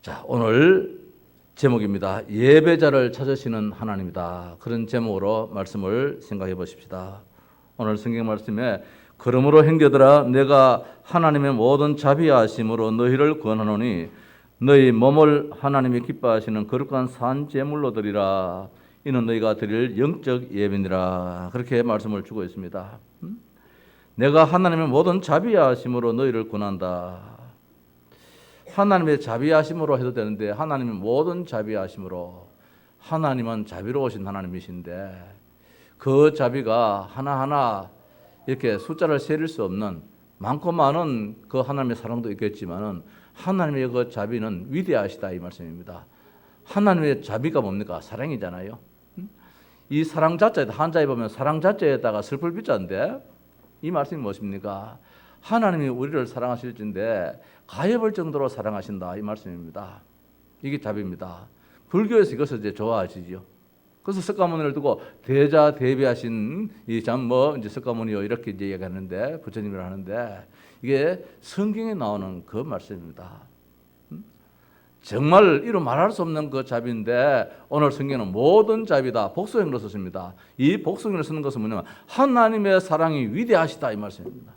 자, 오늘 제목입니다. 예배자를 찾으시는 하나님이다. 그런 제목으로 말씀을 생각해 보십시다. 오늘 성경 말씀에 그러므로 형제들아 내가 하나님의 모든 자비하심으로 너희를 권하노니 너희 몸을 하나님이 기뻐하시는 거룩한 산 제물로 드리라. 이는 너희가 드릴 영적 예배니라. 그렇게 말씀을 주고 있습니다. 내가 하나님의 모든 자비하심으로 너희를 권한다. 하나님의 자비하심으로 해도 되는데 하나님의 모든 자비하심으로, 하나님은 자비로우신 하나님이신데 그 자비가 하나하나 이렇게 숫자를 세릴 수 없는 많고 많은 그 하나님의 사랑도 있겠지만은 하나님의 그 자비는 위대하시다 이 말씀입니다. 하나님의 자비가 뭡니까? 사랑이잖아요. 이 사랑 자체에다 한자에 보면 사랑 자체에다가 슬플 비자인데 이 말씀이 무엇입니까? 하나님이 우리를 사랑하실진데 가엾을 정도로 사랑하신다 이 말씀입니다. 이게 자비입니다. 불교에서 이것을 이제 좋아하시죠. 그래서 석가모니를 두고 대자 대비하신 이 이제 석가모니요 이렇게 이제 얘기하는데 부처님이라 하는데 이게 성경에 나오는 그 말씀입니다. 정말 이루 말할 수 없는 그 자비인데 오늘 성경은 모든 자비다 복수형으로 썼습니다. 이 복수형으로 쓰는 것은 뭐냐면 하나님의 사랑이 위대하시다 이 말씀입니다.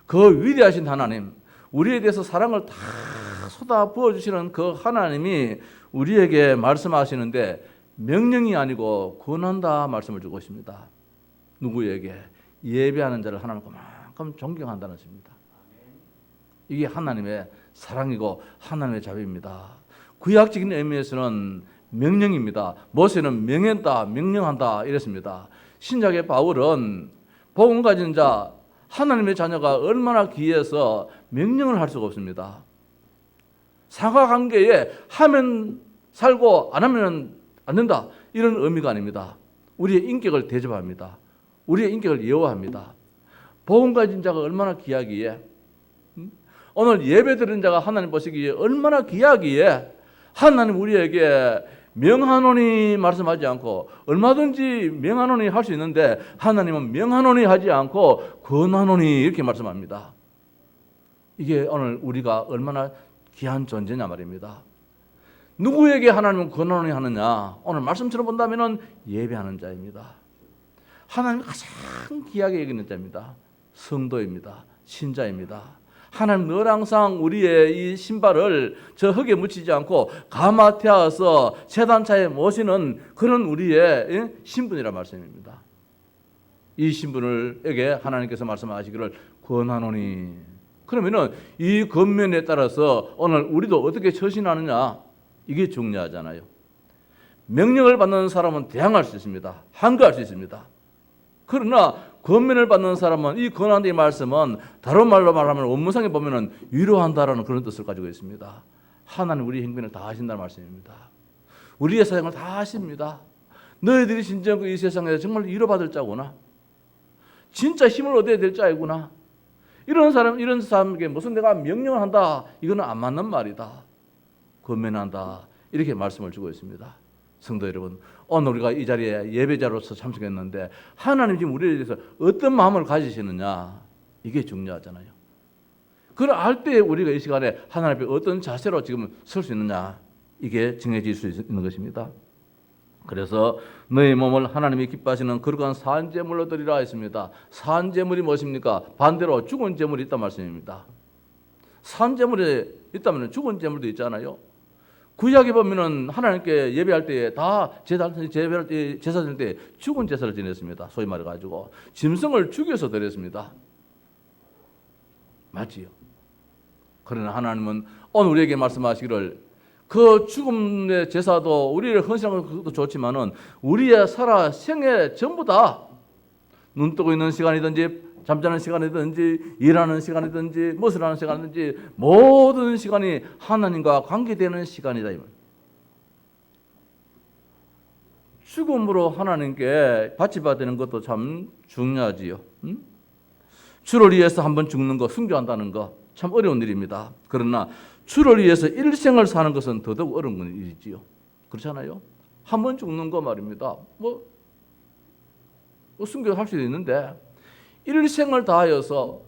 그 위대하신 하나님, 우리에 대해서 사랑을 다 쏟아 부어주시는 그 하나님이 우리에게 말씀하시는데 명령이 아니고 권한다 말씀을 주고 있습니다. 누구에게? 예배하는 자를 하나님 그만큼 존경한다는 것입니다. 이게 하나님의 사랑이고 하나님의 자비입니다. 구약적인 의미에서는 명령입니다. 모세는 명했다, 명령한다 이랬습니다. 신약의 바울은 복음 가진 자, 하나님의 자녀가 얼마나 귀해서 명령을 할 수가 없습니다. 상하관계에 하면 살고 안 하면 안 된다 이런 의미가 아닙니다. 우리의 인격을 대접합니다. 우리의 인격을 예워합니다. 복음 가진 자가 얼마나 귀하기에, 오늘 예배 드리는 자가 하나님 보시기에 얼마나 귀하기에 하나님 우리에게 명하노니 말씀하지 않고 얼마든지 명하노니 할 수 있는데 하나님은 명하노니 하지 않고 권하노니 이렇게 말씀합니다. 이게 오늘 우리가 얼마나 귀한 존재냐 말입니다. 누구에게 하나님은 권하노니 하느냐? 오늘 말씀처럼 본다면 예배하는 자입니다. 하나님이 가장 귀하게 여기는 자입니다. 성도입니다. 신자입니다. 하나님 늘 항상 우리의 이 신발을 저 흙에 묻히지 않고 가마태하서 제단차에 모시는 그런 우리의 신분이란 말씀입니다. 이 신분을에게 하나님께서 말씀하시기를 권하노니, 그러면은 이 권면에 따라서 오늘 우리도 어떻게 처신하느냐 이게 중요하잖아요. 명령을 받는 사람은 대항할 수 있습니다. 항거할 수 있습니다. 그러나 권면을 받는 사람은 이 권한다 이 말씀은 다른 말로 말하면 원문상에 보면은 위로한다라는 그런 뜻을 가지고 있습니다. 하나님 우리 행변을 다 하신다는 말씀입니다. 우리의 사정을 다 하십니다. 너희들이 진정 이 세상에 정말 위로받을 자구나. 진짜 힘을 얻어야 될 자이구나. 이런 사람에게 무슨 내가 명령을 한다 이거는 안 맞는 말이다. 권면한다 이렇게 말씀을 주고 있습니다. 성도 여러분, 오늘 우리가 이 자리에 예배자로서 참석했는데 하나님 지금 우리에 대해서 어떤 마음을 가지시느냐 이게 중요하잖아요. 그걸 알 때 우리가 이 시간에 하나님 앞에 어떤 자세로 지금 설 수 있느냐 이게 정해질 수 있는 것입니다. 그래서 너희 몸을 하나님이 기뻐하시는 거룩한 산제물로 드리라 했습니다. 산제물이 무엇입니까? 반대로 죽은 제물이 있단 말씀입니다. 산제물이 있다면 죽은 제물도 있잖아요. 구약에 보면은 하나님께 예배할 때에 다 제사 드릴 때 죽은 제사를 지냈습니다. 소위 말해 가지고 짐승을 죽여서 드렸습니다. 맞지요? 그러나 하나님은 오늘 우리에게 말씀하시기를 그 죽음의 제사도 우리를 헌신하는 것도 좋지만은 우리의 생애 전부 다 눈 뜨고 있는 시간이든지 잠자는 시간이든지 일하는 시간이든지 무엇을 하는 시간이든지 모든 시간이 하나님과 관계되는 시간이다. 죽음으로 하나님께 바치받아야 되는 것도 참 중요하지요. 주를 위해서 한번 죽는 거, 순교한다는 거 참 어려운 일입니다. 그러나 주를 위해서 일생을 사는 것은 더더욱 어려운 일이지요. 그렇잖아요. 한번 죽는 거 말입니다. 순교할 수도 있는데 일생을 다하여서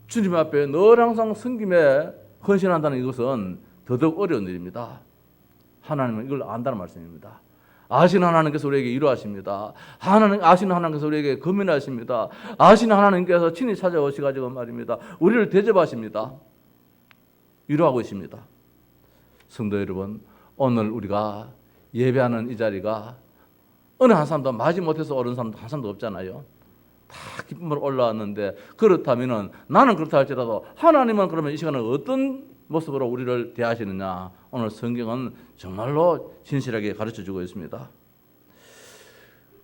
주님 앞에 늘 항상 섬김에 헌신한다는 이것은 더더욱 어려운 일입니다. 하나님은 이걸 안다는 말씀입니다. 아시는 하나님께서 우리에게 이루하십니다. 아시는 하나님께서 우리에게 금연하십니다. 아시는 하나님께서 친히 찾아오셔가지고 말입니다. 우리를 대접하십니다. 위로하고 있습니다. 성도 여러분, 오늘 우리가 예배하는 이 자리가 어느 한 사람도 마지못해서 오른 사람도 한 사람도 없잖아요. 다 기쁨으로 올라왔는데, 그렇다면 나는 그렇다 할지라도 하나님은 그러면 이 시간에 어떤 모습으로 우리를 대하시느냐, 오늘 성경은 정말로 진실하게 가르쳐주고 있습니다.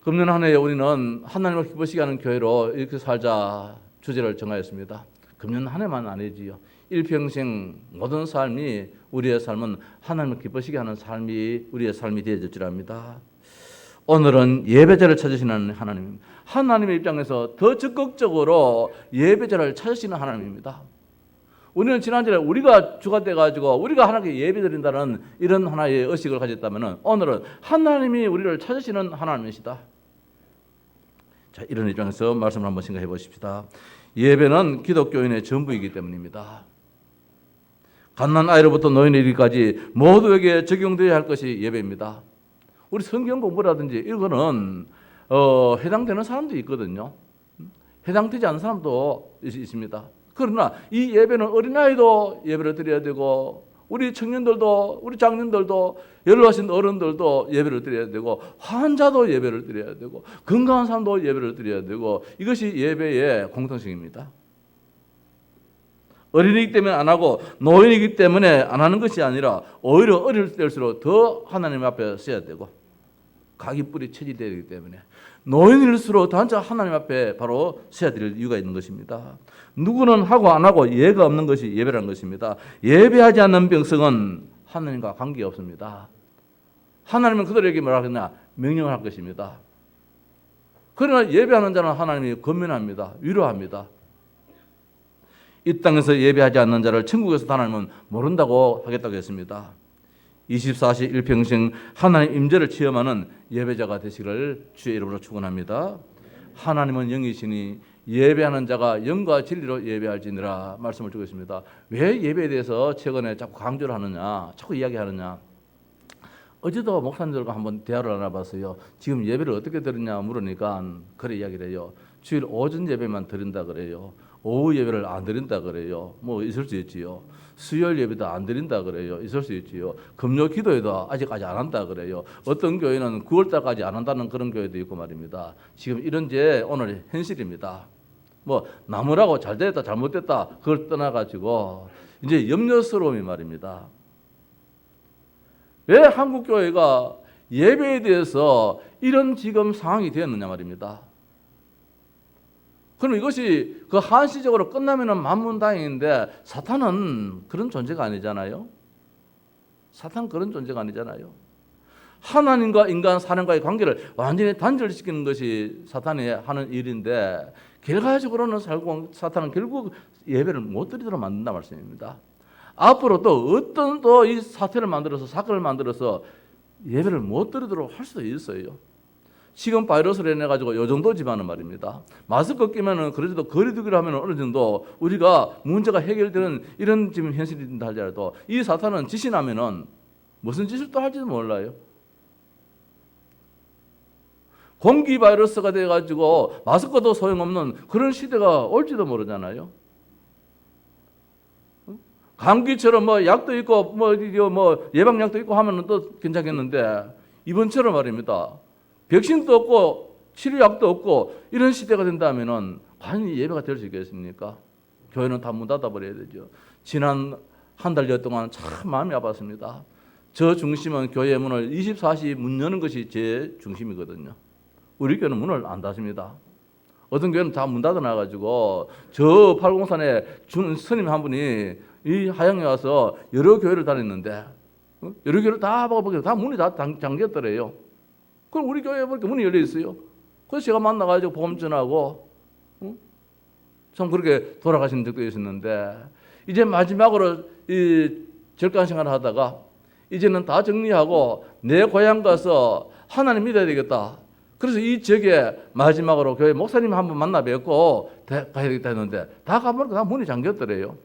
금년 한 해에 우리는 하나님을 기쁘시게 하는 교회로 이렇게 살자 주제를 정하였습니다. 금년 한 해만 아니지요. 일평생 모든 삶이, 우리의 삶은 하나님을 기쁘시게 하는 삶이 우리의 삶이 되어질 줄 압니다. 오늘은 예배자를 찾으시는 하나님입니다. 하나님의 입장에서 더 적극적으로 예배자를 찾으시는 하나님입니다. 우리는 지난주에 우리가 주가 돼가지고 우리가 하나님께 예배드린다는 이런 하나의 의식을 가졌다면, 오늘은 하나님이 우리를 찾으시는 하나님이시다. 자, 이런 입장에서 말씀을 한번 생각해 보십시다. 예배는 기독교인의 전부이기 때문입니다. 갓난 아이로부터 노인에 이르기까지 모두에게 적용되어야 할 것이 예배입니다. 우리 성경 공부라든지 이거는 해당되는 사람도 있거든요. 해당되지 않는 사람도 있습니다. 그러나 이 예배는 어린아이도 예배를 드려야 되고, 우리 청년들도, 우리 장년들도, 연로하신 어른들도 예배를 드려야 되고, 환자도 예배를 드려야 되고, 건강한 사람도 예배를 드려야 되고, 이것이 예배의 공통성입니다. 어린이기 때문에 안 하고 노인이기 때문에 안 하는 것이 아니라, 오히려 어릴 때일수록 더 하나님 앞에 서야 되고, 각이 뿔이 체질되어야 되기 때문에 노인일수록 단자 하나님 앞에 바로 서야 될 이유가 있는 것입니다. 누구는 하고 안 하고 예가 없는 것이 예배라는 것입니다. 예배하지 않는 백성은 하나님과 관계가 없습니다. 하나님은 그들에게 뭐라 하겠냐? 명령을 할 것입니다. 그러나 예배하는 자는 하나님이 권면합니다. 위로합니다. 이 땅에서 예배하지 않는 자를 천국에서 하나님은 모른다고 하겠다고 했습니다. 24시 일평생 하나님 임재를 체험하는 예배자가 되시기를 주의 이름으로 축원합니다. 하나님은 영이시니 예배하는 자가 영과 진리로 예배할지니라 말씀을 주고 있습니다. 왜 예배에 대해서 최근에 자꾸 강조를 하느냐, 자꾸 이야기하느냐. 어제도 목사님들과 한번 대화를 나눠봤어요. 지금 예배를 어떻게 드리냐 물으니까 그래 이야기를 해요. 주일 오전 예배만 드린다 그래요. 오후 예배를 안 드린다 그래요. 뭐 있을 수 있지요. 수요일 예배도 안 드린다 그래요. 있을 수 있지요. 금요 기도회도 아직까지 안 한다 그래요. 어떤 교회는 9월달까지 안 한다는 그런 교회도 있고 말입니다. 지금 이런 게 오늘 현실입니다. 뭐 나무라고 잘 됐다 잘못됐다 그걸 떠나가지고 이제 염려스러움이 말입니다. 왜 한국 교회가 예배에 대해서 이런 지금 상황이 되었느냐 말입니다. 그럼 이것이 그 한시적으로 끝나면은 만문다행인데, 사탄은 그런 존재가 아니잖아요. 사탄은 그런 존재가 아니잖아요. 하나님과 인간 사람과의 관계를 완전히 단절시키는 것이 사탄이 하는 일인데, 결과적으로는 사탄은 결국 예배를 못 드리도록 만든다 말씀입니다. 앞으로 또 어떤 또 이 사태를 만들어서, 사건을 만들어서 예배를 못 드리도록 할 수도 있어요. 지금 바이러스를 인해가지고 요 정도지만은 말입니다. 마스크 끼면은 그래도 거리두기를 하면 어느 정도 우리가 문제가 해결되는 이런 지금 현실이 된다 할지라도, 이 사탄은 짓이 나면은 무슨 짓을 또 할지도 몰라요. 공기 바이러스가 돼가지고 마스크도 소용없는 그런 시대가 올지도 모르잖아요. 감기처럼 뭐 약도 있고 뭐 예방약도 있고 하면은 또 괜찮겠는데, 이번처럼 말입니다. 백신도 없고 치료약도 없고 이런 시대가 된다면은 과연 예배가 될 수 있겠습니까? 교회는 다 문 닫아버려야 되죠. 지난 한 달여 동안 참 마음이 아팠습니다. 저 중심은 교회 문을 24시 문 여는 것이 제 중심이거든요. 우리 교회는 문을 안 닫습니다. 어떤 교회는 다 문 닫아놔가지고 저 팔공산에 스님 한 분이 이 하양에 와서 여러 교회를 다녔는데, 여러 교회를 다 봐보니까 다 문이 다 잠겼더래요. 그럼 우리 교회에 보니까 문이 열려 있어요. 그래서 제가 만나가지고 복음 전하고, 참 그렇게 돌아가신 적도 있었는데, 이제 마지막으로 이 절간 생활을 하다가 이제는 다 정리하고 내 고향 가서 하나님 믿어야 되겠다. 그래서 이 지역에 마지막으로 교회 목사님 한번 만나 뵙고 가야 되겠다 했는데, 다 가보니까 다 문이 잠겼더래요.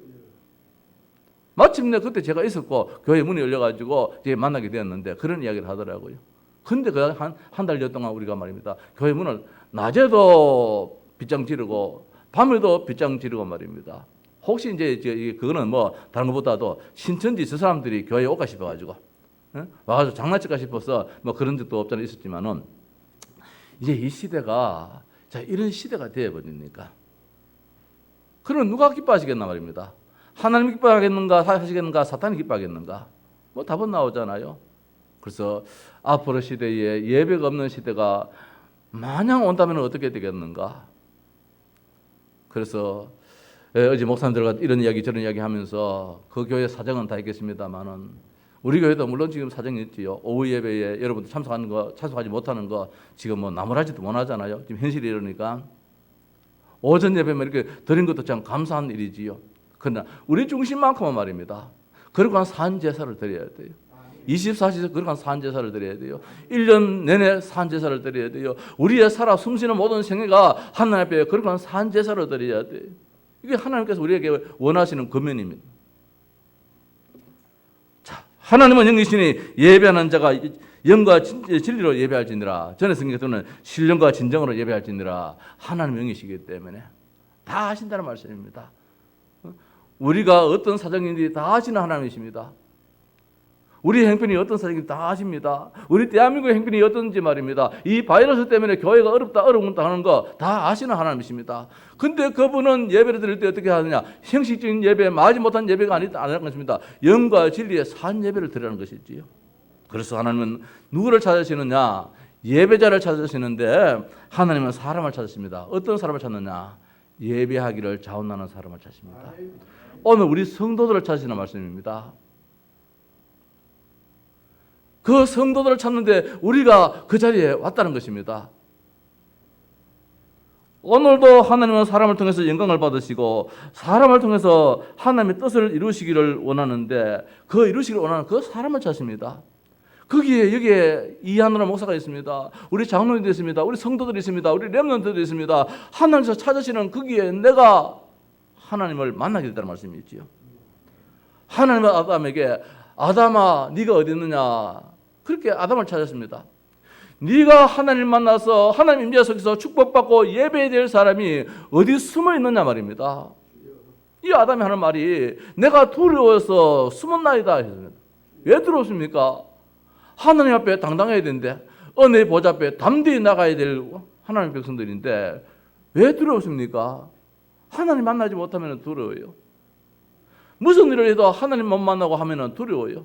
마침내 그때 제가 있었고 교회 문이 열려가지고 이제 만나게 되었는데 그런 이야기를 하더라고요. 근데 그 한 달여 동안 우리가 말입니다. 교회 문을 낮에도 빗장 지르고 밤에도 빗장 지르고 말입니다. 혹시 이제 그거는 뭐 다른 것보다도 신천지 저 사람들이 교회에 올까 싶어가지고 와가지고 장난칠까 싶어서 뭐 그런 적도 없잖아 있었지만은 이제 이 시대가 자 이런 시대가 되어버리니까 그럼 누가 기뻐하시겠나 말입니다. 하나님이 기뻐하겠는가 하시겠는가 사탄이 기뻐하겠는가 뭐 답은 나오잖아요. 그래서 앞으로 시대에 예배가 없는 시대가 마냥 온다면 어떻게 되겠는가. 그래서 어제 목사님들과 이런 이야기 저런 이야기 하면서 그 교회 사정은 다 있겠습니다만은 우리 교회도 물론 지금 사정이 있지요. 오후 예배에 여러분들 참석하지 못하는 거 지금 뭐 나무라지도 못하잖아요. 지금 현실이 이러니까 오전 예배면 이렇게 드린 것도 참 감사한 일이지요. 그러나 우리 중심만큼은 말입니다. 그러고 한 산제사를 드려야 돼요. 24시에서 그러고 한 산제사를 드려야 돼요. 1년 내내 산제사를 드려야 돼요. 우리의 살아 숨쉬는 모든 생애가 하나님 앞에 그러고 한 산제사를 드려야 돼요. 이게 하나님께서 우리에게 원하시는 권면입니다. 자, 하나님은 영이시니 예배하는 자가 영과 진리로 예배할지니라. 전에 성경에서는 신령과 진정으로 예배할지니라. 하나님 영이시기 때문에 다 아신다는 말씀입니다. 우리가 어떤 사정인지 다 아시는 하나님이십니다. 우리 형편이 어떤 사정인지 다 아십니다. 우리 대한민국의 형편이 어떤지 말입니다. 이 바이러스 때문에 교회가 어렵다 하는 거 다 아시는 하나님이십니다. 근데 그분은 예배를 드릴 때 어떻게 하느냐? 형식적인 예배, 마지 못한 예배가 아니라는 것입니다. 영과 진리의 산 예배를 드리는 것이지요. 그래서 하나님은 누구를 찾으시느냐? 예배자를 찾으시는데 하나님은 사람을 찾으십니다. 어떤 사람을 찾느냐? 예배하기를 자원하는 사람을 찾습니다. 오늘 우리 성도들을 찾으시는 말씀입니다. 그 성도들을 찾는데 우리가 그 자리에 왔다는 것입니다. 오늘도 하나님은 사람을 통해서 영광을 받으시고 사람을 통해서 하나님의 뜻을 이루시기를 원하는데 그 이루시기를 원하는 그 사람을 찾습니다. 거기에 여기에 이하느라 목사가 있습니다. 우리 장로님도 있습니다. 우리 성도들이 있습니다. 우리 렘넌트들이 있습니다. 하나님께서 찾으시는 거기에 내가 하나님을 만나게 됐다는 말씀이 있지요. 하나님은 아담에게 아담아 네가 어디 있느냐 그렇게 아담을 찾았습니다. 네가 하나님 만나서 하나님 임재 속에서 축복받고 예배해야 될 사람이 어디 숨어 있느냐 말입니다. 이 아담이 하는 말이 내가 두려워서 숨었나이다 했습니다. 왜 두렵습니까? 하나님 앞에 당당해야 되는데 은혜의 보좌 앞에 담대히 나가야 될 하나님 백성들인데 왜 두렵습니까? 하나님 만나지 못하면 두려워요. 무슨 일을 해도 하나님 못 만나고 하면 두려워요.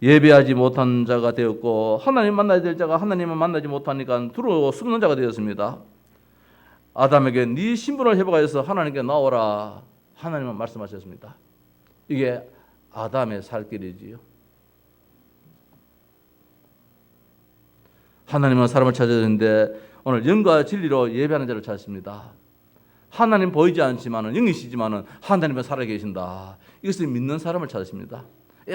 예배하지 못한 자가 되었고 하나님 만나야 될 자가 하나님을 만나지 못하니까 두려워 숨는 자가 되었습니다. 아담에게 네 신분을 회복하여서 하나님께 나오라 하나님은 말씀하셨습니다. 이게 아담의 살 길이지요. 하나님은 사람을 찾았는데 오늘 영과 진리로 예배하는 자를 찾습니다. 하나님 보이지 않지만은 영이시지만은 하나님은 살아계신다. 이것을 믿는 사람을 찾으십니다.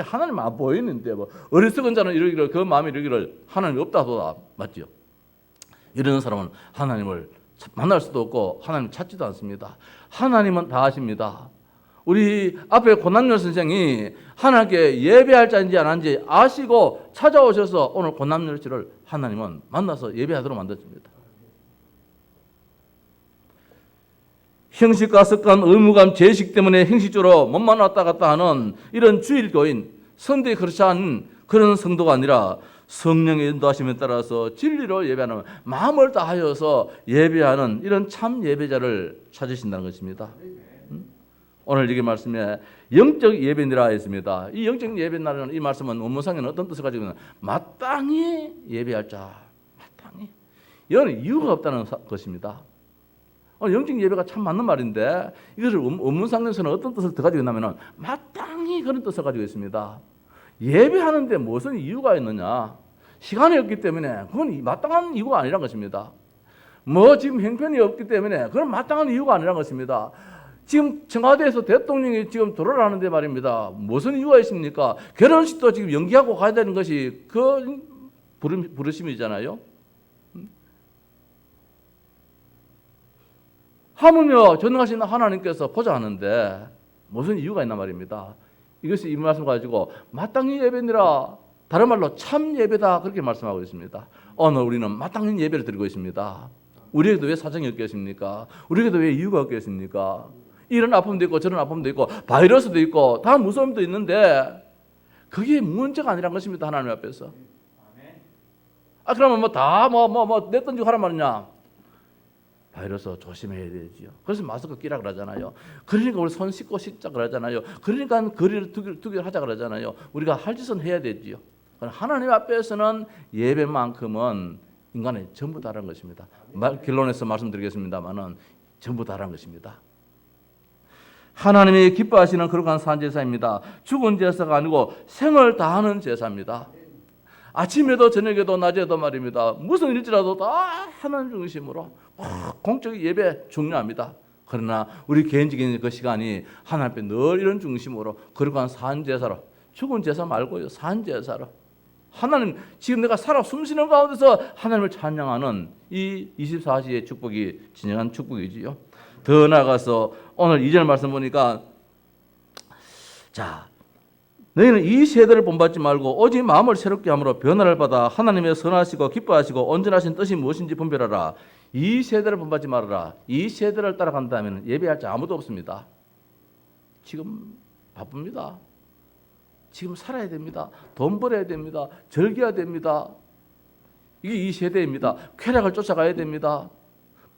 하나님 안 보이는데 뭐 어리석은 자는 이러기를 그 마음이 이러기를 하나님이 없다도 맞죠. 이런 사람은 하나님을 만날 수도 없고 하나님 찾지도 않습니다. 하나님은 다 아십니다. 우리 앞에 고난열 선생이 하나님께 예배할 자인지 안 한지 아시고 찾아오셔서 오늘 고난열 씨를 하나님은 만나서 예배하도록 만들었습니다. 형식과 습관, 의무감, 제식 때문에 형식적으로 몸만 왔다 갔다 하는 이런 주일교인, 선대에 그렇지 않은 그런 성도가 아니라 성령의 인도하심에 따라서 진리로 예배하는 마음을 다하여서 예배하는 이런 참 예배자를 찾으신다는 것입니다. 오늘 여기 말씀에 영적 예배니라 했습니다. 이 영적 예배라는 이 말씀은 원문상에는 어떤 뜻을 가지고 있는 마땅히 예배할 자, 마땅히. 이거는 이유가 없다는 것입니다. 영적 예배가 참 맞는 말인데 이것을 원문상에서는 어떤 뜻을 더 가지고 있냐면 마땅히 그런 뜻을 가지고 있습니다. 예배하는데 무슨 이유가 있느냐? 시간이 없기 때문에 그건 마땅한 이유가 아니란 것입니다. 뭐 지금 형편이 없기 때문에 그건 마땅한 이유가 아니란 것입니다. 지금 청와대에서 대통령이 지금 돌아가는데 말입니다. 무슨 이유가 있습니까? 결혼식도 지금 연기하고 가야 되는 것이 그 부르심이잖아요. 하물며 전능하신 하나님께서 보자 하는데 무슨 이유가 있나 말입니다. 이것이 이 말씀 가지고 마땅히 예배니라, 다른 말로 참 예배다, 그렇게 말씀하고 있습니다. 오늘 우리는 마땅히 예배를 드리고 있습니다. 우리에게도 왜 사정이 없겠습니까? 우리에게도 왜 이유가 없겠습니까? 이런 아픔도 있고 저런 아픔도 있고 바이러스도 있고 다 무서움도 있는데 그게 문제가 아니란 것입니다. 하나님 앞에서. 그러면 내 던지고 하란 말이냐? 바이러스 조심해야 되지요. 그래서 마스크 끼라 그러잖아요. 그러니까 우리 손 씻고 씻자 그러잖아요. 그러니까 거리를 두기 하자 그러잖아요. 우리가 할 짓은 해야 되지요. 하나님 앞에서는 예배만큼은 인간의 전부 다른 것입니다. 결론에서 말씀드리겠습니다만은 전부 다른 것입니다. 하나님이 기뻐하시는 거룩한 산제사입니다. 죽은 제사가 아니고 생을 다하는 제사입니다. 아침에도 저녁에도 낮에도 말입니다. 무슨 일일지라도 다 하나님 중심으로 공적 예배 중요합니다. 그러나 우리 개인적인 그 시간이 하나님 앞에 늘 이런 중심으로 거룩한 산제사로, 죽은 제사 말고요, 산제사로 하나님, 지금 내가 살아 숨쉬는 가운데서 하나님을 찬양하는 이 24시의 축복이 진정한 축복이지요. 더 나아가서 오늘 2절 말씀 보니까, 자, 너희는 이 세대를 본받지 말고 오직 마음을 새롭게 함으로 변화를 받아 하나님의 선하시고 기뻐하시고 온전하신 뜻이 무엇인지 분별하라. 이 세대를 본받지 말아라. 이 세대를 따라간다면 예배할 자 아무도 없습니다. 지금 바쁩니다. 지금 살아야 됩니다. 돈 벌어야 됩니다. 즐겨야 됩니다. 이게 이 세대입니다. 쾌락을 쫓아가야 됩니다.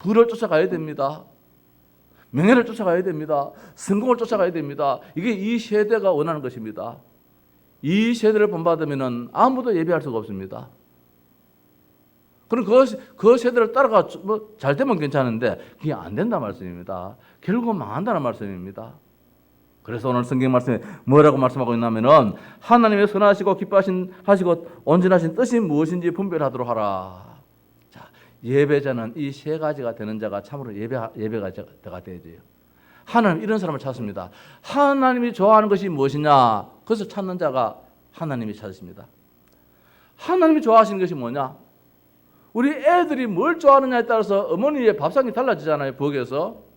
부를 쫓아가야 됩니다. 명예를 쫓아가야 됩니다. 성공을 쫓아가야 됩니다. 이게 이 세대가 원하는 것입니다. 이 세대를 본받으면 아무도 예배할 수가 없습니다. 그럼 그 세대를 따라가 잘 되면 괜찮은데 그게 안 된다는 말씀입니다. 결국은 망한다는 말씀입니다. 그래서 오늘 성경 말씀에 뭐라고 말씀하고 있냐면은 하나님의 선하시고 기뻐하시고 온전하신 뜻이 무엇인지 분별하도록 하라. 자, 예배자는 이 세 가지가 되는 자가 참으로 예배자가 되어야 돼요. 하나님 이런 사람을 찾습니다. 하나님이 좋아하는 것이 무엇이냐? 그것을 찾는 자가 하나님이 찾으십니다. 하나님이 좋아하시는 것이 뭐냐? 우리 애들이 뭘 좋아하느냐에 따라서 어머니의 밥상이 달라지잖아요. 부엌에서.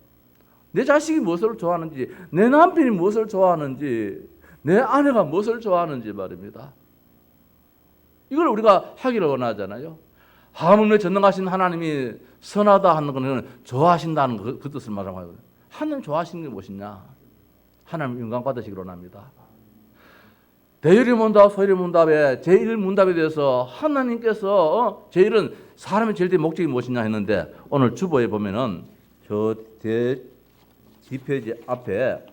내 자식이 무엇을 좋아하는지, 내 남편이 무엇을 좋아하는지, 내 아내가 무엇을 좋아하는지 말입니다. 이걸 우리가 하기를 원하잖아요. 하물며 전능하신 하나님이 선하다 하는 것은 좋아하신다는 그 뜻을 말하는 거예요. 하나님 좋아하시는 게 무엇이냐? 하나님 영광 받으시기로 합니다. 대열의 문답, 소열의 문답에 제1문답에 대해서 하나님께서 제1은 사람의 제일 된 목적이 무엇이냐 했는데 오늘 주보에 보면은 저 뒷페이지 앞에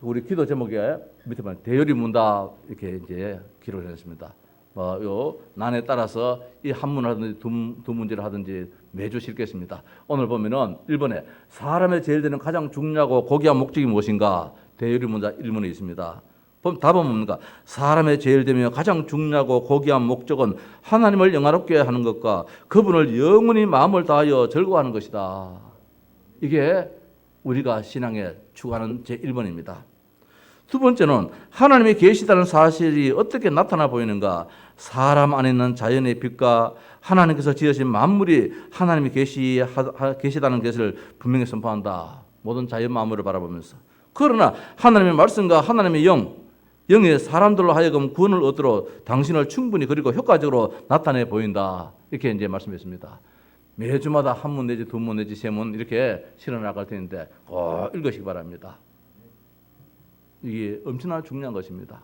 우리 기도 제목에 밑에 보면 대열의 문답 이렇게 이제 기록을 했습니다. 요 난에 따라서 이 한 문을 하든지 두 문제를 하든지 매주 실겠습니다. 오늘 보면은 1번에 사람의 제일 되는 가장 중요하고 고귀한 목적이 무엇인가? 대열의 문답 1문에 있습니다. 답은 뭡니까? 사람의 제일 되며 가장 중요하고 고귀한 목적은 하나님을 영화롭게 하는 것과 그분을 영원히 마음을 다하여 즐거워하는 것이다. 이게 우리가 신앙에 추구하는 제1번입니다. 두 번째는 하나님이 계시다는 사실이 어떻게 나타나 보이는가? 사람 안에 있는 자연의 빛과 하나님께서 지으신 만물이 하나님이 계시다는 것을 분명히 선포한다. 모든 자연 만물을 바라보면서. 그러나 하나님의 말씀과 하나님의 영의 사람들로 하여금 구원을 얻도록 당신을 충분히 그리고 효과적으로 나타내 보인다. 이렇게 이제 말씀했습니다. 매주마다 한 문 내지 두 문 내지 세 문 이렇게 실어 나갈 텐데 꼭 읽으시기 바랍니다. 이게 엄청나게 중요한 것입니다.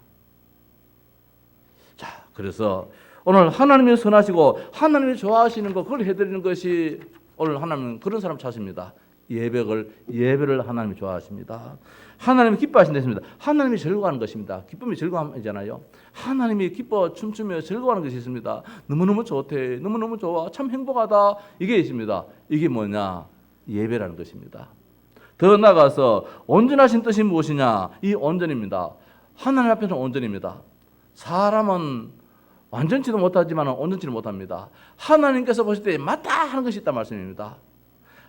자, 그래서 오늘 하나님이 선하시고 하나님이 좋아하시는 거 그걸 해드리는 것이 오늘 하나님은 그런 사람 찾습니다. 예배를 하나님이 좋아하십니다. 하나님이 기뻐하신다 했습니다. 하나님이 즐거워하는 것입니다. 기쁨이 즐거움이잖아요. 하나님이 기뻐 춤추며 즐거워하는 것이 있습니다. 너무너무 좋대. 너무너무 좋아. 참 행복하다. 이게 있습니다. 이게 뭐냐? 예배라는 것입니다. 더 나아가서 온전하신 뜻이 무엇이냐? 이 온전입니다. 하나님 앞에서는 온전입니다. 사람은 완전치도 못하지만 온전치는 못합니다. 하나님께서 보실 때 맞다 하는 것이 있단 말씀입니다.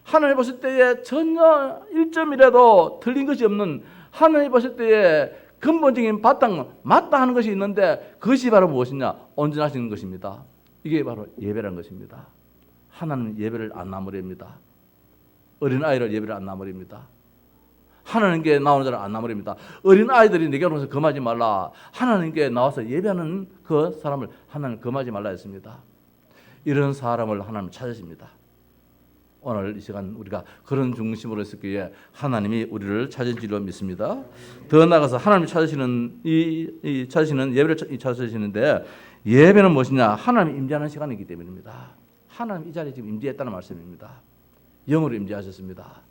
하나님 보실 때에 전혀 1점이라도 틀린 것이 없는 하나님 보실 때에 근본적인 바탕 맞다 하는 것이 있는데 그것이 바로 무엇이냐? 온전하신 것입니다. 이게 바로 예배라는 것입니다. 하나님은 예배를 안 나무랍니다. 어린아이를 예배를 안 나버립니다. 하나님께 나오는 자를 안 나버립니다. 어린아이들이 내게 오면서 금하지 말라. 하나님께 나와서 예배하는 그 사람을 하나님 금하지 말라 했습니다. 이런 사람을 하나님 찾으십니다. 오늘 이 시간 우리가 그런 중심으로 있었기에 하나님이 우리를 찾은 줄로 믿습니다. 더 나아가서 하나님이 찾으시는 찾으시는 예배를 찾으시는데 예배는 무엇이냐? 하나님이 임재하는 시간이기 때문입니다. 하나님 이 자리에 지금 임재했다는 말씀입니다. 영으로 임재하셨습니다.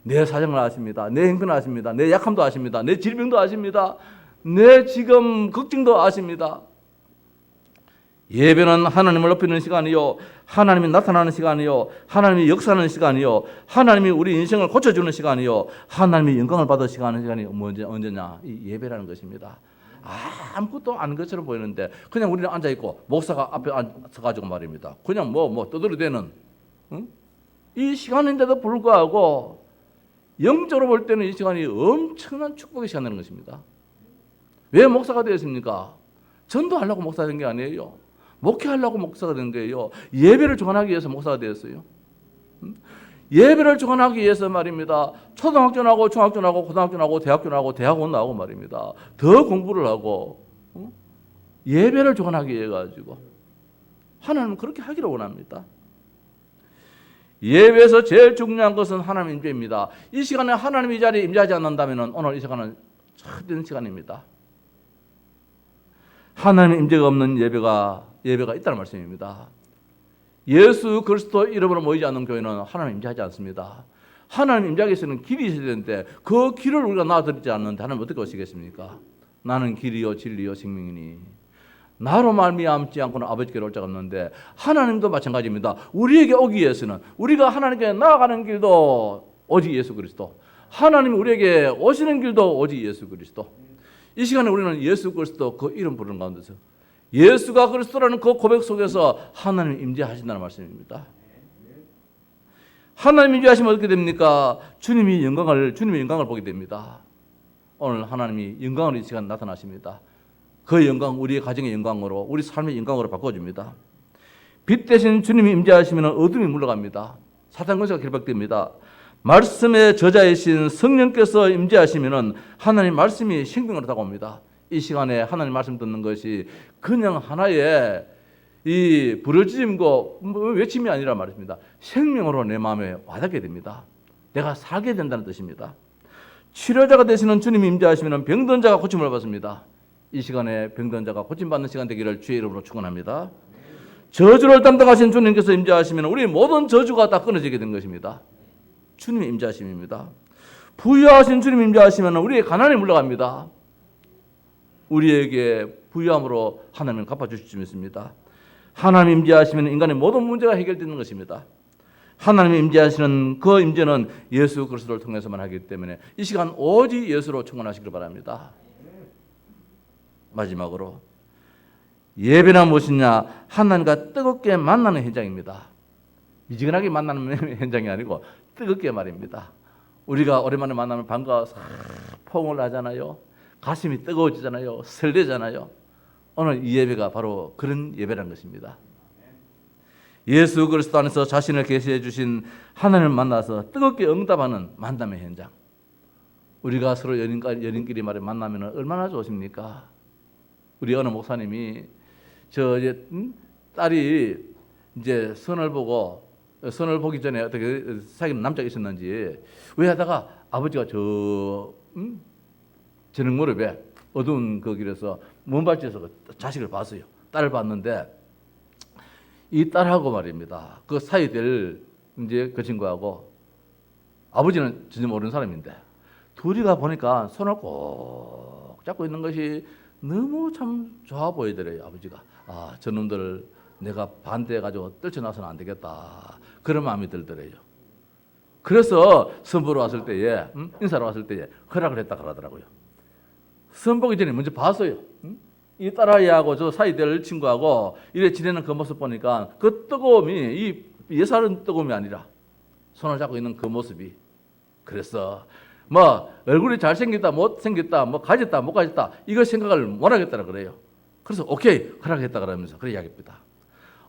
내 사정을 아십니다. 내 행편을 아십니다. 내 약함도 아십니다. 내 질병도 아십니다. 내 지금 걱정도 아십니다. 예배는 하나님을 높이는 시간이요, 하나님이 나타나는 시간이요, 하나님이 역사하는 시간이요, 하나님이 우리 인생을 고쳐주는 시간이요, 하나님이 영광을 받을 시간이 언제냐? 이 예배라는 것입니다. 아무것도 아닌 것처럼 보이는데 그냥 우리는 앉아있고 목사가 앞에 앉아가지고 말입니다. 그냥 떠들어대는 이 시간인데도 불구하고 영적으로 볼 때는 이 시간이 엄청난 축복의 시간이라는 것입니다. 왜 목사가 되었습니까? 전도하려고 목사가 된 게 아니에요. 목회하려고 목사가 된 거예요. 예배를 주관하기 위해서 목사가 되었어요. 예배를 주관하기 위해서 말입니다. 초등학교 나오고 중학교 나오고 고등학교 나오고 대학교 나오고 대학원 나오고 말입니다. 더 공부를 하고 예배를 주관하기 위해 가지고 하나님은 그렇게 하기를 원합니다. 예배에서 제일 중요한 것은 하나님 임재입니다. 이 시간에 하나님이 이 자리에 임재하지 않는다면 오늘 이 시간은 참된 시간입니다. 하나님의 임재가 없는 예배가 있다는 말씀입니다. 예수 그리스도 이름으로 모이지 않는 교회는 하나님 임재하지 않습니다. 하나님 임재하기 위해서는 길이 있어야 되는데 그 길을 우리가 놔드리지 않는데 하나님 어떻게 오시겠습니까? 나는 길이요 진리요 생명이니 나로 말미암지 않고는 아버지께로 올 자가 없는데 하나님도 마찬가지입니다. 우리에게 오기 위해서는 우리가 하나님께 나아가는 길도 오직 예수 그리스도, 하나님이 우리에게 오시는 길도 오직 예수 그리스도. 이 시간에 우리는 예수 그리스도 그 이름 부르는 가운데서 예수가 그리스도라는 그 고백 속에서 하나님 임재하신다는 말씀입니다. 하나님 임재하시면 어떻게 됩니까? 주님의 영광을 보게 됩니다. 오늘 하나님이 영광으로 이 시간 나타나십니다. 그 영광 우리의 가정의 영광으로 우리 삶의 영광으로 바꿔줍니다. 빛 대신 주님이 임재하시면 어둠이 물러갑니다. 사탄 권세가 결박됩니다. 말씀의 저자이신 성령께서 임재하시면 하나님 말씀이 생명으로 다가옵니다. 이 시간에 하나님 말씀 듣는 것이 그냥 하나의 이 부르짖음고 외침이 아니라 말입니다. 생명으로 내 마음에 와닿게 됩니다. 내가 살게 된다는 뜻입니다. 치료자가 되시는 주님이 임재하시면 병든 자가 고침을 받습니다. 이 시간에 병든 자가 고침받는 시간 되기를 주의 이름으로 축원합니다. 저주를 담당하신 주님께서 임재하시면 우리 모든 저주가 다 끊어지게 된 것입니다. 주님의 임재하심입니다. 부유하신 주님 임재하시면 우리의 가난이 물러갑니다. 우리에게 부유함으로 하나님은 갚아주실 줄 믿습니다. 하나님 임재하시면 인간의 모든 문제가 해결되는 것입니다. 하나님 임재하시는 그 임재는 예수 그리스도를 통해서만 하기 때문에 이 시간 오직 예수로 충만하시기를 바랍니다. 마지막으로 예배는 무엇이냐? 하나님과 뜨겁게 만나는 현장입니다. 미지근하게 만나는 현장이 아니고 뜨겁게 말입니다. 우리가 오랜만에 만나면 반가워서 포옹을 하잖아요. 가슴이 뜨거워지잖아요. 설레잖아요. 오늘 이 예배가 바로 그런 예배라는 것입니다. 예수 그리스도 안에서 자신을 계시해 주신 하나님을 만나서 뜨겁게 응답하는 만남의 현장. 우리가 서로 연인끼리 말에 만나면 얼마나 좋습니까? 우리 어느 목사님이 딸이 이제 선을 보기 전에 어떻게 사귀는 남자가 있었는지 왜 하다가 아버지가 저녁 무렵에 어두운 그 길에서 먼발치에서 자식을 봤어요. 딸을 봤는데 이 딸하고 말입니다. 그 사이 될 이제 그 친구하고 아버지는 전혀 모르는 사람인데 둘이가 보니까 손을 꼭 잡고 있는 것이 너무 참 좋아 보이더래요. 아버지가 저놈들 내가 반대해가지고 떨쳐놔서는 안 되겠다 그런 마음이 들더래요. 그래서 선보러 왔을 때에 인사로 왔을 때에 허락을 했다 그러더라고요. 선보기 전에 먼저 봤어요. 이 딸아이하고 저 사이 될 친구하고 이래 지내는 그 모습 보니까 그 뜨거움이 이 예사른 뜨거움이 아니라 손을 잡고 있는 그 모습이, 그래서 얼굴이 잘생겼다 못생겼다 가졌다 못 가졌다 이거 생각을 못 하겠다라 그래요. 그래서 오케이 허락했다 그러면서 그래 이야기합니다.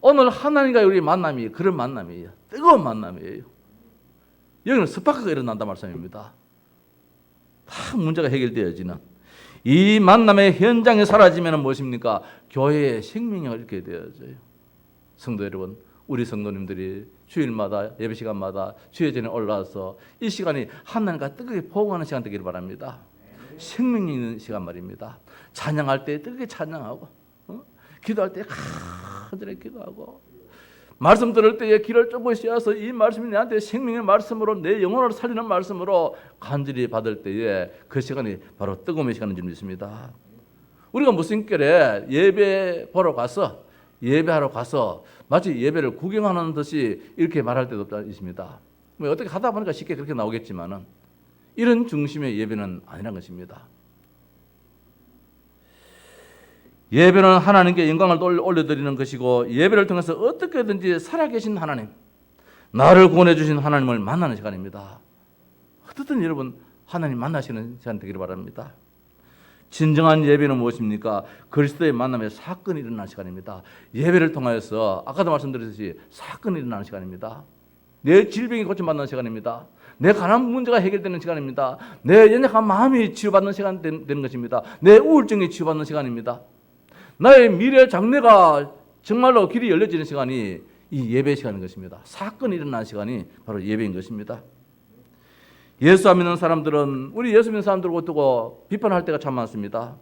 오늘 하나님과 우리 만남이 그런 만남이에요. 뜨거운 만남이에요. 여기는 스파크가 일어난단 말씀입니다. 다 문제가 해결되어지는 이 만남의 현장에 사라지면 무엇입니까? 교회의 생명이 이렇게 되어져요. 성도 여러분, 우리 성도님들이 주일마다 예배 시간마다 주의 전에 올라와서 이 시간이 하나님과 뜨겁게 포옹하는 시간 되기를 바랍니다. 생명이 있는 시간 말입니다. 찬양할 때 뜨겁게 찬양하고, 기도할 때 간절히 기도하고, 말씀 들을 때에 귀를 쫑긋 씌워서 이 말씀이 내한테 생명의 말씀으로 내 영혼을 살리는 말씀으로 간절히 받을 때에 그 시간이 바로 뜨거움의 시간인 줄 믿습니다. 우리가 무슨 결에 예배 보러 가서 예배하러 가서 마치 예배를 구경하는 듯이 이렇게 말할 때도 있습니다. 뭐 어떻게 하다 보니까 쉽게 그렇게 나오겠지만은 이런 중심의 예배는 아니란 것입니다. 예배는 하나님께 영광을 올려드리는 것이고 예배를 통해서 어떻게든지 살아계신 하나님, 나를 구원해 주신 하나님을 만나는 시간입니다. 어떻든 여러분 하나님 만나시는 시간 되기를 바랍니다. 진정한 예배는 무엇입니까? 그리스도의 만남에 사건이 일어나는 시간입니다. 예배를 통하여서 아까도 말씀드렸듯이 사건이 일어나는 시간입니다. 내 질병이 고침받는 시간입니다. 내 가난 문제가 해결되는 시간입니다. 내 연약한 마음이 치유받는 시간 되는 것입니다. 내 우울증이 치유받는 시간입니다. 나의 미래 장래가 정말로 길이 열려지는 시간이 이 예배 시간인 것입니다. 사건이 일어나는 시간이 바로 예배인 것입니다. 예수 안 믿는 사람들은 우리 예수 믿는 사람들을 두고 비판할 때가 참 많습니다.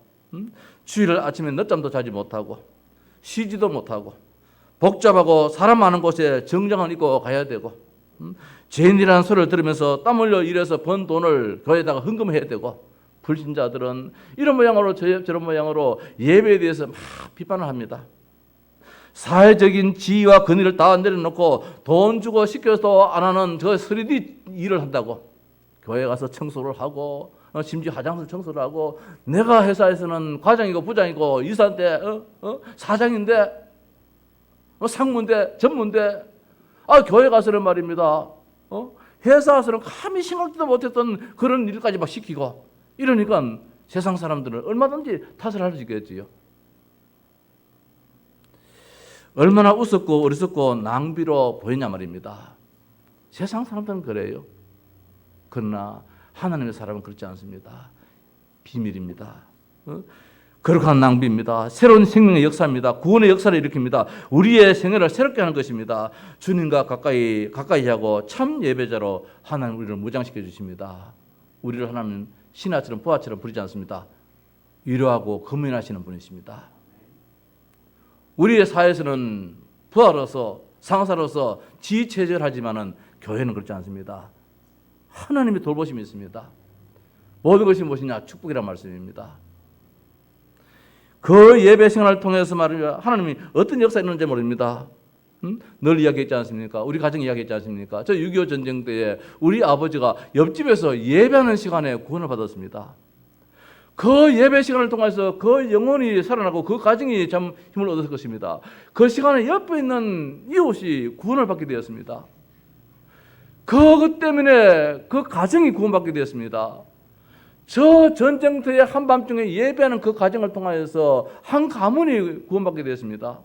주일을 아침에 늦잠도 자지 못하고 쉬지도 못하고 복잡하고 사람 많은 곳에 정장을 입고 가야 되고 죄인이라는 소리를 들으면서 땀 흘려 일해서 번 돈을 거기다가 헌금해야 되고 불신자들은 이런 모양으로 저런 모양으로 예배에 대해서 막 비판을 합니다. 사회적인 지위와 권위를 다 내려놓고 돈 주고 시켜도 안 하는 저 서리디 일을 한다고 교회 가서 청소를 하고 심지어 화장실 청소를 하고 내가 회사에서는 과장이고 부장이고 이사인데 사장인데 상무인데 전무인데 교회 가서는 말입니다. 회사 가서는 감히 생각지도 못했던 그런 일까지 막 시키고 이러니까 세상 사람들은 얼마든지 탓을 할 수 있겠지요. 얼마나 우습고 어리석고 낭비로 보이냐 말입니다. 세상 사람들은 그래요. 그러나 하나님의 사람은 그렇지 않습니다. 비밀입니다. 거룩한 낭비입니다. 새로운 생명의 역사입니다. 구원의 역사를 일으킵니다. 우리의 생애를 새롭게 하는 것입니다. 주님과 가까이 하고 참 예배자로 하나님 우리를 무장시켜 주십니다. 우리를 하나님 신하처럼 부하처럼 부리지 않습니다. 위로하고 검문하시는 분이십니다. 우리의 사회에서는 부하로서 상사로서 지체절하지만은 교회는 그렇지 않습니다. 하나님의 돌보심이 있습니다. 모든 것이 무엇이냐? 축복이란 말씀입니다. 그 예배 생활을 통해서 말이야 하나님이 어떤 역사가 있는지 모릅니다. 늘 이야기했지 않습니까? 우리 가정 이야기했지 않습니까? 저 6.25 전쟁 때에 우리 아버지가 옆집에서 예배하는 시간에 구원을 받았습니다. 그 예배 시간을 통해서 그 영혼이 살아나고 그 가정이 참 힘을 얻었을 것입니다. 그 시간에 옆에 있는 이웃이 구원을 받게 되었습니다. 그것 때문에 그 가정이 구원받게 되었습니다. 저 전쟁터의 한밤중에 예배하는 그 가정을 통하여서 한 가문이 구원받게 되었습니다.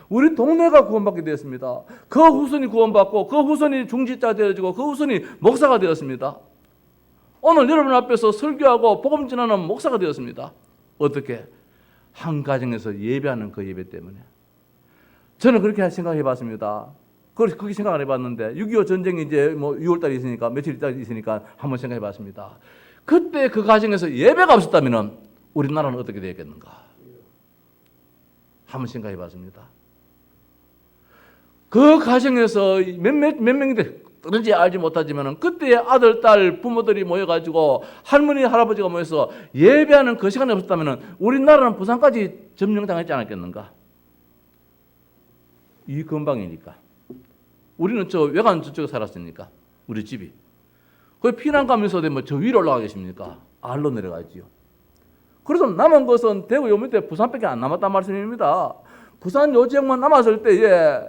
우리 동네가 구원받게 되었습니다. 그 후손이 구원받고 그 후손이 중직자 되어지고 그 후손이 목사가 되었습니다. 오늘 여러분 앞에서 설교하고 복음 전하는 목사가 되었습니다. 어떻게? 한 가정에서 예배하는 그 예배 때문에. 저는 그렇게 생각해 봤습니다. 그렇게 생각 안 해봤는데 6.25 전쟁이 이제 뭐 6월달에 있으니까 며칠 있다 있으니까 한번 생각해 봤습니다. 그때 그 가정에서 예배가 없었다면 우리나라는 어떻게 되었겠는가? 한번 생각해 봤습니다. 그 가정에서 몇 명이 그런지 알지 못하지만 그때 아들, 딸, 부모들이 모여가지고 할머니, 할아버지가 모여서 예배하는 그 시간이 없었다면 우리나라는 부산까지 점령당했지 않았겠는가? 이 근방이니까. 우리는 저 외관 저쪽에 살았으니까 우리 집이. 그 피난 가면서 되면 저 위로 올라가겠습니까? 알로 내려가지요. 그래서 남은 것은 대구 요 밑에 부산밖에 안 남았단 말씀입니다. 부산 요 지역만 남았을 때에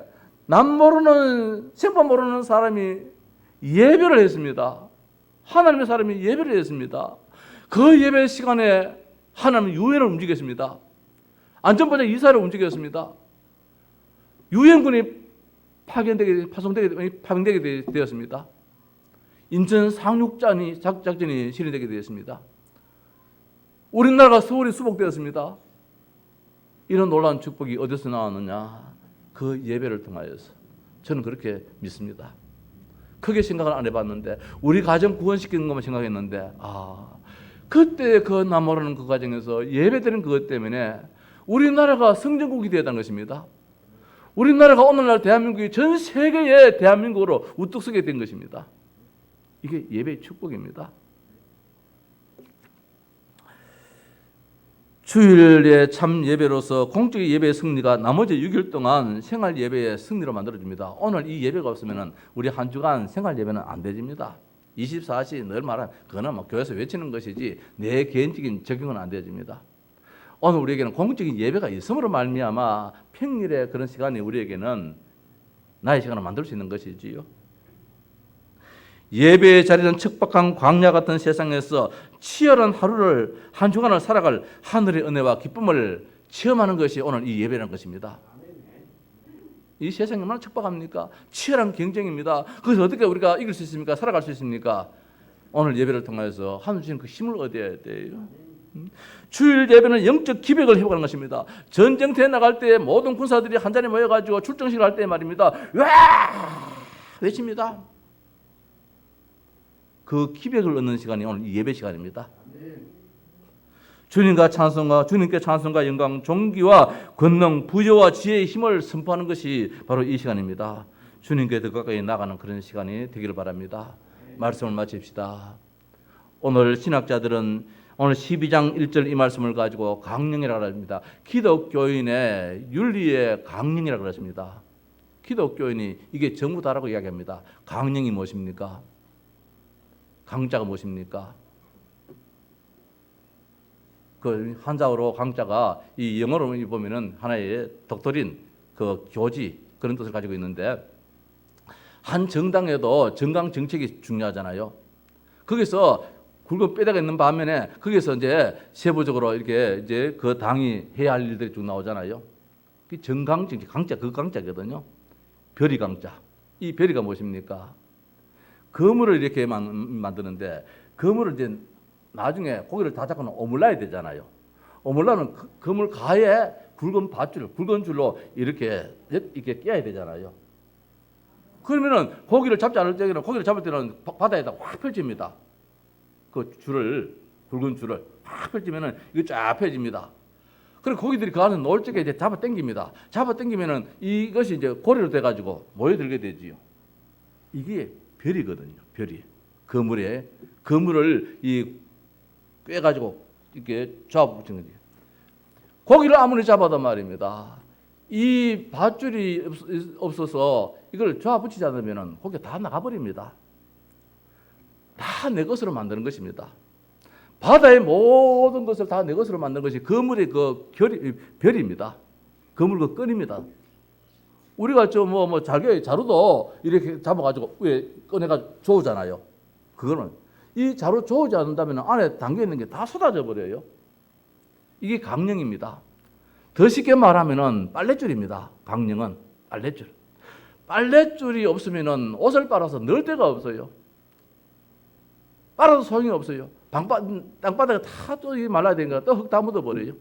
남 모르는 생판 모르는 사람이 예배를 했습니다. 하나님의 사람이 예배를 했습니다. 그 예배 시간에 하나님은 유엔을 움직였습니다. 안전보장 이사를 움직였습니다. 유엔군이 파병되게 되었습니다. 인천 상륙작전이 실현되게 되었습니다. 우리나라가 서울이 수복되었습니다. 이런 놀라운 축복이 어디서 나왔느냐? 그 예배를 통하여서. 저는 그렇게 믿습니다. 크게 생각을 안 해봤는데 우리 가정 구원시키는 것만 생각했는데 그때 그 남모르는 그 과정에서 예배드리는 그것 때문에 우리나라가 성전국이 되었다는 것입니다. 우리나라가 오늘날 대한민국이 전 세계의 대한민국으로 우뚝 서게 된 것입니다. 이게 예배의 축복입니다. 주일의 참 예배로서 공적인 예배의 승리가 나머지 6일 동안 생활 예배의 승리로 만들어집니다. 오늘 이 예배가 없으면 우리 한 주간 생활 예배는 안 되집니다. 24시 늘 말한 그거는 뭐 교회에서 외치는 것이지 내 개인적인 적용은 안 되어집니다. 오늘 우리에게는 공적인 예배가 있음으로 말미암아 평일에 그런 시간이 우리에게는 나의 시간을 만들 수 있는 것이지요. 예배의 자리는 척박한 광야 같은 세상에서 치열한 하루를 한 주간을 살아갈 하늘의 은혜와 기쁨을 체험하는 것이 오늘 이 예배라는 것입니다. 이 세상이 얼마나 척박합니까? 치열한 경쟁입니다. 그래서 어떻게 우리가 이길 수 있습니까? 살아갈 수 있습니까? 오늘 예배를 통해서 하나님 주신 그 힘을 얻어야 돼요. 주일 예배는 영적 기백을 회복하는 것입니다. 전쟁터에 나갈 때 모든 군사들이 한 자리에 모여가지고 출정식을 할 때 말입니다. 와! 외칩니다. 그 기백을 얻는 시간이 오늘 이 예배 시간입니다. 주님께 찬송과 영광, 존귀와 권능, 부여와 지혜의 힘을 선포하는 것이 바로 이 시간입니다. 주님께 더 가까이 나가는 그런 시간이 되기를 바랍니다. 말씀을 마칩시다. 오늘 신학자들은 오늘 12장 1절 이 말씀을 가지고 강령이라고 합니다. 기독교인의 윤리의 강령이라고 하십니다. 기독교인이 이게 전부다라고 이야기합니다. 강령이 무엇입니까? 강자가 무엇입니까? 그 한자어로 강자가 이 영어로 보면은 하나의 독도린 그 교지 그런 뜻을 가지고 있는데 한 정당에도 정강 정책이 중요하잖아요. 거기서 굵은 뼈대가 있는 반면에 거기서 이제 세부적으로 이렇게 이제 그 당이 해야 할 일들이 쭉 나오잖아요. 그 정강 정책 강자 그 강자거든요. 별이 강자. 이 별이가 무엇입니까? 거물을 이렇게 만드는데 거물을 이제 나중에 고기를 다 잡고는 오물라야 되잖아요. 오물라는 거물 가에 굵은 밧줄, 굵은 줄로 이렇게 깨야 되잖아요. 그러면은 고기를 잡지 않을 때는 고기를 잡을 때는 바다에다 확 펼칩니다. 그 줄을 굵은 줄을 확 펼치면은 이거 쫙 펴집니다. 그리고 고기들이 그 안에 놓을 적에 이제 잡아 당깁니다. 잡아 당기면은 이것이 이제 고리로 돼 가지고 모여들게 되지요. 이게 별이거든요. 별이 그물을 이 꿰가지고 이렇게 잡아붙인 거지. 고기를 아무리 잡아도 말입니다. 이 밧줄이 없어서 이걸 잡아붙이지 않으면 고기가 다 나가버립니다. 다 내 것으로 만드는 것입니다. 바다의 모든 것을 다 내 것으로 만드는 것이 그물의 그 별입니다. 그물 그 끈입니다. 우리가 자루도 이렇게 잡아가지고 위에 꺼내가지고 조우잖아요. 그거는 이 자루 조우지 않는다면 안에 담겨 있는 게 다 쏟아져 버려요. 이게 강령입니다. 더 쉽게 말하면은 빨랫줄입니다. 강령은 빨랫줄. 빨랫줄이 없으면은 옷을 빨아서 넣을 데가 없어요. 빨아도 소용이 없어요. 땅바닥에 다 또 말라야 되니까 또 흙 다 묻어버려요.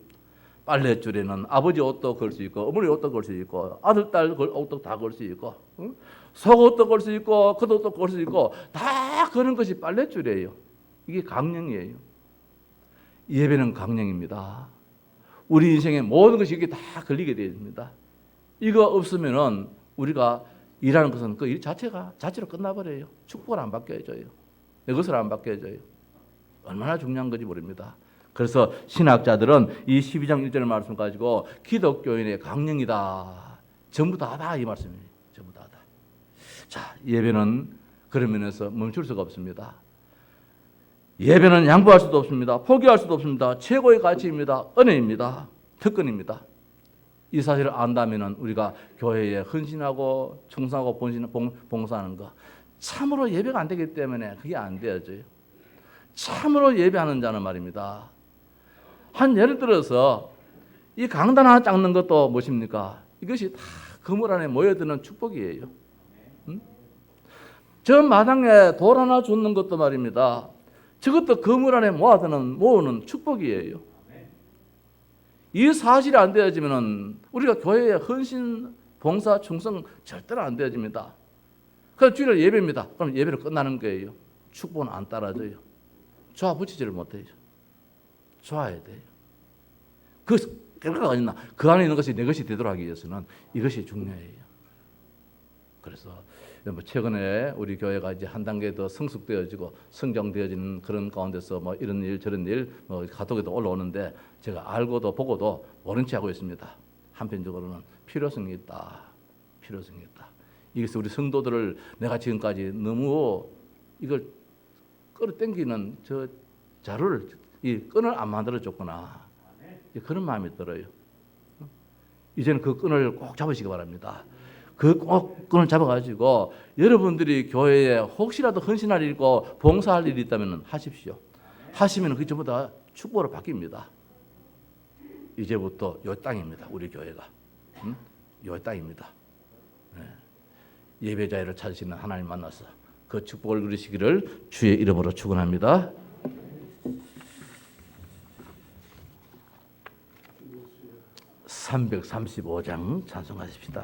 빨랫줄에는 아버지 옷도 걸 수 있고 어머니 옷도 걸 수 있고 아들 딸 옷도 다 걸 수 있고 속옷도 걸 수 있고 겉옷도 걸 수 있고 다 거는 것이 빨랫줄이에요. 이게 강령이에요. 예배는 강령입니다. 우리 인생의 모든 것이 이게 다 걸리게 되어 있습니다. 이거 없으면은 우리가 일하는 것은 그 일 자체가 자체로 끝나버려요. 축복을 안 받게 해줘요. 내 것을 안 받게 해줘요. 얼마나 중요한 건지 모릅니다. 그래서 신학자들은 이 12장 1절 말씀 가지고 기독교인의 강령이다. 전부 다다 이 말씀이에요. 전부 다다. 자, 예배는 그런 면에서 멈출 수가 없습니다. 예배는 양보할 수도 없습니다. 포기할 수도 없습니다. 최고의 가치입니다. 은혜입니다. 특권입니다. 이 사실을 안다면 우리가 교회에 헌신하고 충성하고 봉사하는 거 참으로 예배가 안 되기 때문에 그게 안 되어져요. 참으로 예배하는 자는 말입니다. 한 예를 들어서 이 강단 하나 닦는 것도 무엇입니까? 이것이 다 그물 안에 모여드는 축복이에요. 저 마당에 돌 하나 줍는 것도 말입니다. 저것도 건물 안에 모으는 축복이에요. 이 사실이 안 되어지면 우리가 교회의 헌신, 봉사, 충성 절대로 안 되어집니다. 그래서 주일 예배입니다. 그럼 예배는 끝나는 거예요. 축복은 안 따라져요. 좋아 붙이지를 못해요. 좋아야 돼요. 그 결과가 어딨나? 그 안에 있는 것이 내 것이 되도록 하기 위해서는 이것이 중요해요. 그래서 최근에 우리 교회가 이제 한 단계 더 성숙되어지고 성장되어지는 그런 가운데서 이런 일 저런 일 가독에도 올라오는데 제가 알고도 보고도 모른 채 하고 있습니다. 한편적으로는 필요성이 있다. 필요성이 있다. 이것이 우리 성도들을 내가 지금까지 너무 이걸 끌어당기는 저 자루를 이 끈을 안 만들어줬구나. 그런 마음이 들어요. 이제는 그 끈을 꼭 잡으시기 바랍니다. 그 꼭 끈을 잡아가지고 여러분들이 교회에 혹시라도 헌신할 일이고 봉사할 일이 있다면 하십시오. 하시면 그게 전부 다 축복으로 바뀝니다. 이제부터 요 땅입니다. 우리 교회가. 요 땅입니다. 예배자를 찾으시는 하나님 만나서 그 축복을 누리시기를 주의 이름으로 축원합니다. 335장 찬송하십시다.